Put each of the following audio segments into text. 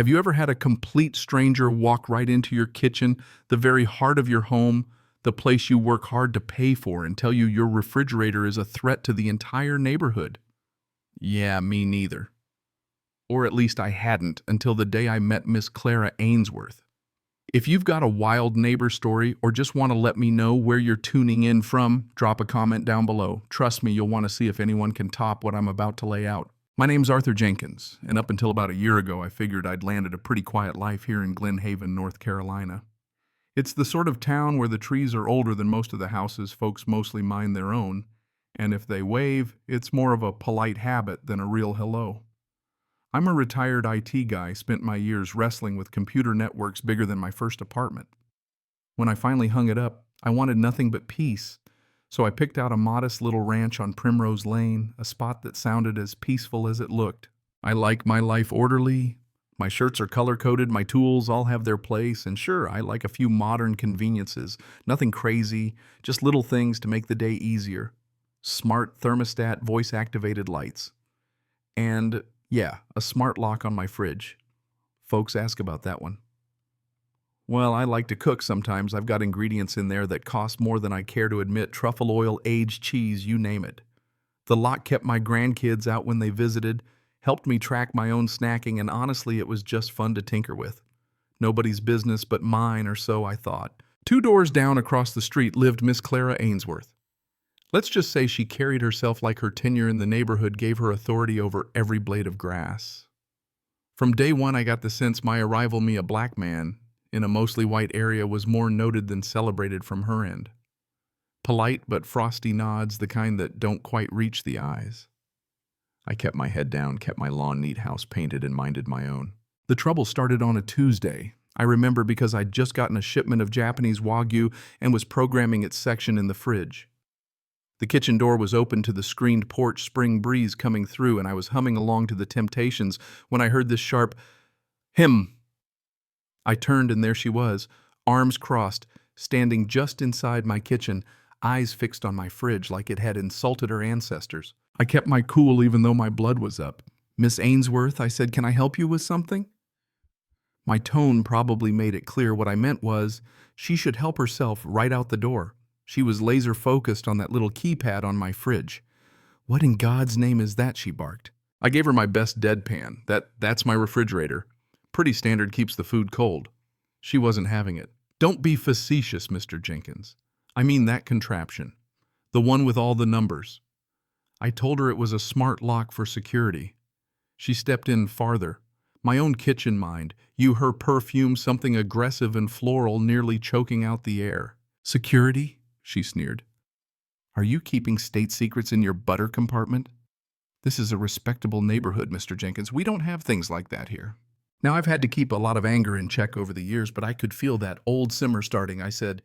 Have you ever had a complete stranger walk right into your kitchen, the very heart of your home, the place you work hard to pay for, and tell you your refrigerator is a threat to the entire neighborhood? Yeah, me neither. Or at least I hadn't until the day I met Miss Clara Ainsworth. If you've got a wild neighbor story or just want to let me know where you're tuning in from, drop a comment down below. Trust me, you'll want to see if anyone can top what I'm about to lay out. My name's Arthur Jenkins, and up until about a year ago, I figured I'd landed a pretty quiet life here in Glen Haven, North Carolina. It's the sort of town where the trees are older than most of the houses, folks mostly mind their own, and if they wave, it's more of a polite habit than a real hello. I'm a retired IT guy, spent my years wrestling with computer networks bigger than my first apartment. When I finally hung it up, I wanted nothing but peace, so I picked out a modest little ranch on Primrose Lane, a spot that sounded as peaceful as it looked. I like my life orderly, my shirts are color-coded, my tools all have their place, and sure, I like a few modern conveniences, nothing crazy, just little things to make the day easier. Smart thermostat voice-activated lights. And yeah, a smart lock on my fridge. Folks ask about that one. Well, I like to cook sometimes. I've got ingredients in there that cost more than I care to admit. Truffle oil, aged cheese, you name it. The lock kept my grandkids out when they visited, helped me track my own snacking, and honestly, it was just fun to tinker with. Nobody's business but mine, or so I thought. 2 doors down across the street lived Miss Clara Ainsworth. Let's just say she carried herself like her tenure in the neighborhood gave her authority over every blade of grass. From day one, I got the sense my arrival, me a black man, in a mostly white area was more noted than celebrated from her end. Polite but frosty nods, the kind that don't quite reach the eyes. I kept my head down, kept my lawn neat, house painted, and minded my own. The trouble started on a Tuesday. I remember because I'd just gotten a shipment of Japanese Wagyu and was programming its section in the fridge. The kitchen door was open to the screened porch, spring breeze coming through, and I was humming along to the Temptations when I heard this sharp, "Him." I turned, and there she was, arms crossed, standing just inside my kitchen, eyes fixed on my fridge like it had insulted her ancestors. I kept my cool even though my blood was up. "Miss Ainsworth," I said, "can I help you with something?" My tone probably made it clear what I meant was she should help herself right out the door. She was laser-focused on that little keypad on my fridge. "What in God's name is that?" she barked. I gave her my best deadpan. That's my refrigerator. Pretty standard, keeps the food cold. She wasn't having it. "Don't be facetious, Mr. Jenkins. I mean that contraption. The one with all the numbers." I told her it was a smart lock for security. She stepped in farther. My own kitchen mind, her perfume, something aggressive and floral, nearly choking out the air. "Security?" she sneered. "Are you keeping state secrets in your butter compartment? This is a respectable neighborhood, Mr. Jenkins. We don't have things like that here." Now, I've had to keep a lot of anger in check over the years, but I could feel that old simmer starting. I said,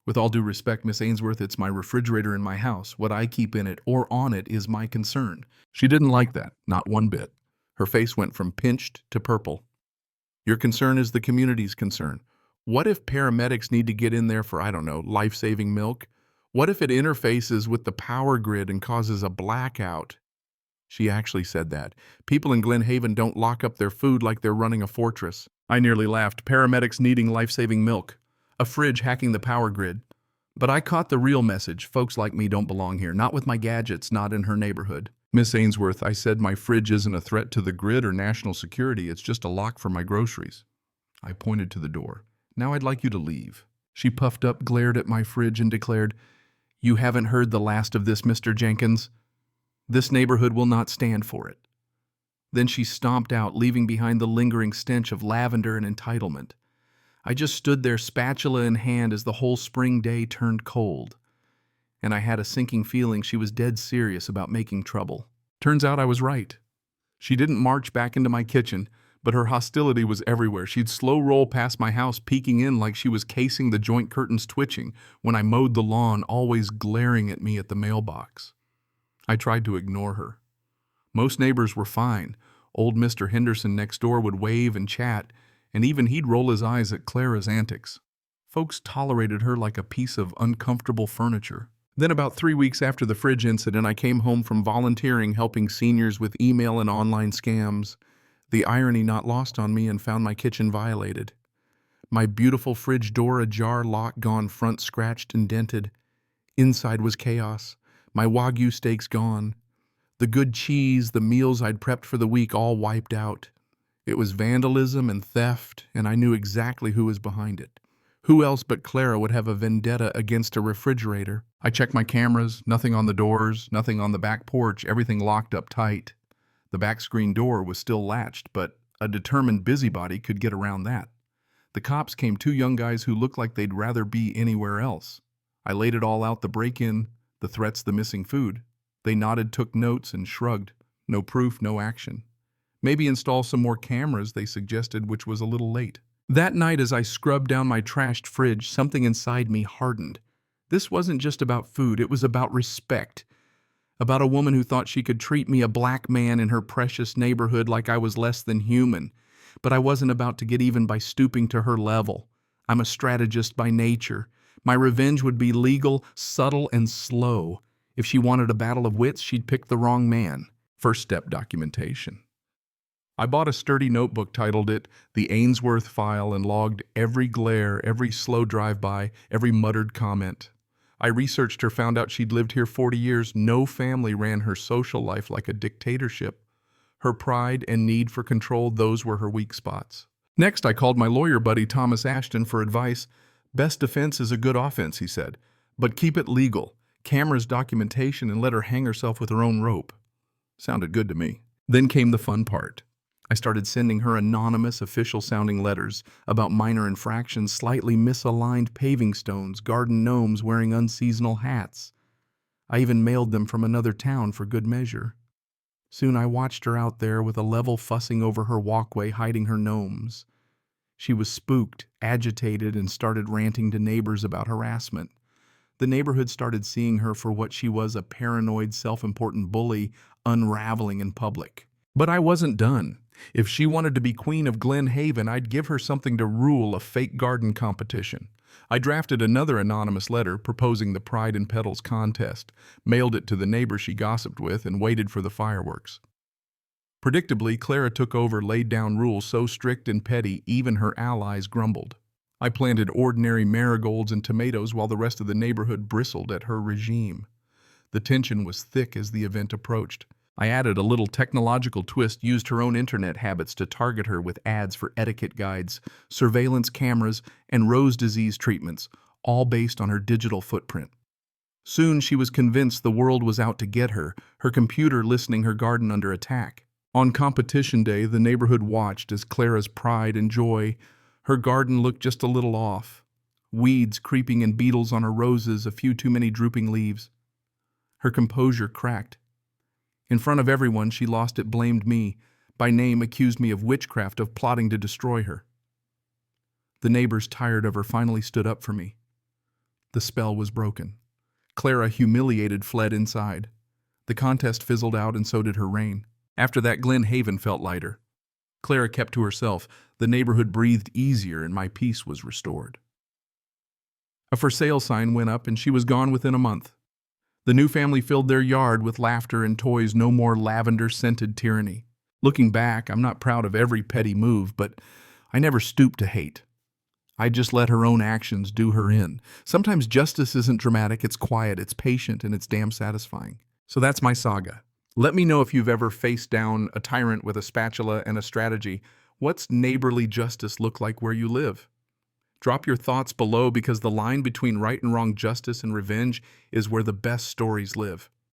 "With all due respect, Miss Ainsworth, it's my refrigerator in my house. What I keep in it or on it is my concern." She didn't like that, not one bit. Her face went from pinched to purple. "Your concern is the community's concern. What if paramedics need to get in there for, I don't know, life-saving milk? What if it interfaces with the power grid and causes a blackout?" She actually said that. "People in Glen Haven don't lock up their food like they're running a fortress." I nearly laughed. Paramedics needing life-saving milk. A fridge hacking the power grid. But I caught the real message. Folks like me don't belong here. Not with my gadgets, not in her neighborhood. "Miss Ainsworth," I said, "my fridge isn't a threat to the grid or national security. It's just a lock for my groceries." I pointed to the door. "Now I'd like you to leave." She puffed up, glared at my fridge, and declared, "You haven't heard the last of this, Mr. Jenkins. This neighborhood will not stand for it." Then she stomped out, leaving behind the lingering stench of lavender and entitlement. I just stood there, spatula in hand, as the whole spring day turned cold. And I had a sinking feeling she was dead serious about making trouble. Turns out I was right. She didn't march back into my kitchen, but her hostility was everywhere. She'd slow roll past my house, peeking in like she was casing the joint curtains, twitching when I mowed the lawn, always glaring at me at the mailbox. I tried to ignore her. Most neighbors were fine. Old Mr. Henderson next door would wave and chat, and even he'd roll his eyes at Clara's antics. Folks tolerated her like a piece of uncomfortable furniture. Then about 3 weeks after the fridge incident, I came home from volunteering helping seniors with email and online scams. The irony not lost on me, and found my kitchen violated. My beautiful fridge door ajar, lock gone, front scratched and dented. Inside was chaos. My Wagyu steaks gone. The good cheese, the meals I'd prepped for the week, all wiped out. It was vandalism and theft, and I knew exactly who was behind it. Who else but Clara would have a vendetta against a refrigerator? I checked my cameras, nothing on the doors, nothing on the back porch, everything locked up tight. The back screen door was still latched, but a determined busybody could get around that. The cops came, two young guys who looked like they'd rather be anywhere else. I laid it all out, the break-in, the threats, the missing food. They nodded, took notes, and shrugged. No proof, no action. Maybe install some more cameras, they suggested, which was a little late. That night, as I scrubbed down my trashed fridge, something inside me hardened. This wasn't just about food, it was about respect. About a woman who thought she could treat me, a black man in her precious neighborhood, like I was less than human. But I wasn't about to get even by stooping to her level. I'm a strategist by nature. My revenge would be legal, subtle, and slow. If she wanted a battle of wits, she'd pick the wrong man. First step: documentation. I bought a sturdy notebook, titled it The Ainsworth File, and logged every glare, every slow drive-by, every muttered comment. I researched her, found out she'd lived here 40 years. No family ran her social life like a dictatorship. Her pride and need for control, those were her weak spots. Next, I called my lawyer buddy Thomas Ashton for advice. Best defense is a good offense, he said, but keep it legal. Cameras, documentation, and let her hang herself with her own rope. Sounded good to me. Then came the fun part. I started sending her anonymous, official-sounding letters about minor infractions, slightly misaligned paving stones, garden gnomes wearing unseasonal hats. I even mailed them from another town for good measure. Soon I watched her out there with a level, fussing over her walkway, hiding her gnomes. She was spooked, agitated, and started ranting to neighbors about harassment. The neighborhood started seeing her for what she was, a paranoid, self-important bully unraveling in public. But I wasn't done. If she wanted to be queen of Glen Haven, I'd give her something to rule, a fake garden competition. I drafted another anonymous letter proposing the Pride and Petals contest, mailed it to the neighbor she gossiped with, and waited for the fireworks. Predictably, Clara took over, laid down rules so strict and petty even her allies grumbled. I planted ordinary marigolds and tomatoes while the rest of the neighborhood bristled at her regime. The tension was thick as the event approached. I added a little technological twist, used her own internet habits to target her with ads for etiquette guides, surveillance cameras, and rose disease treatments, all based on her digital footprint. Soon she was convinced the world was out to get her, her computer listening, her garden under attack. On competition day, the neighborhood watched as Clara's pride and joy, her garden looked just a little off. Weeds creeping and beetles on her roses, a few too many drooping leaves. Her composure cracked. In front of everyone, she lost it, blamed me, by name accused me of witchcraft, of plotting to destroy her. The neighbors, tired of her, finally stood up for me. The spell was broken. Clara, humiliated, fled inside. The contest fizzled out, and so did her reign. After that, Glen Haven felt lighter. Clara kept to herself. The neighborhood breathed easier, and my peace was restored. A for sale sign went up, and she was gone within a month. The new family filled their yard with laughter and toys, no more lavender-scented tyranny. Looking back, I'm not proud of every petty move, but I never stooped to hate. I just let her own actions do her in. Sometimes justice isn't dramatic, it's quiet, it's patient, and it's damn satisfying. So that's my saga. Let me know if you've ever faced down a tyrant with a spatula and a strategy. What's neighborly justice look like where you live? Drop your thoughts below, because the line between right and wrong, justice and revenge, is where the best stories live.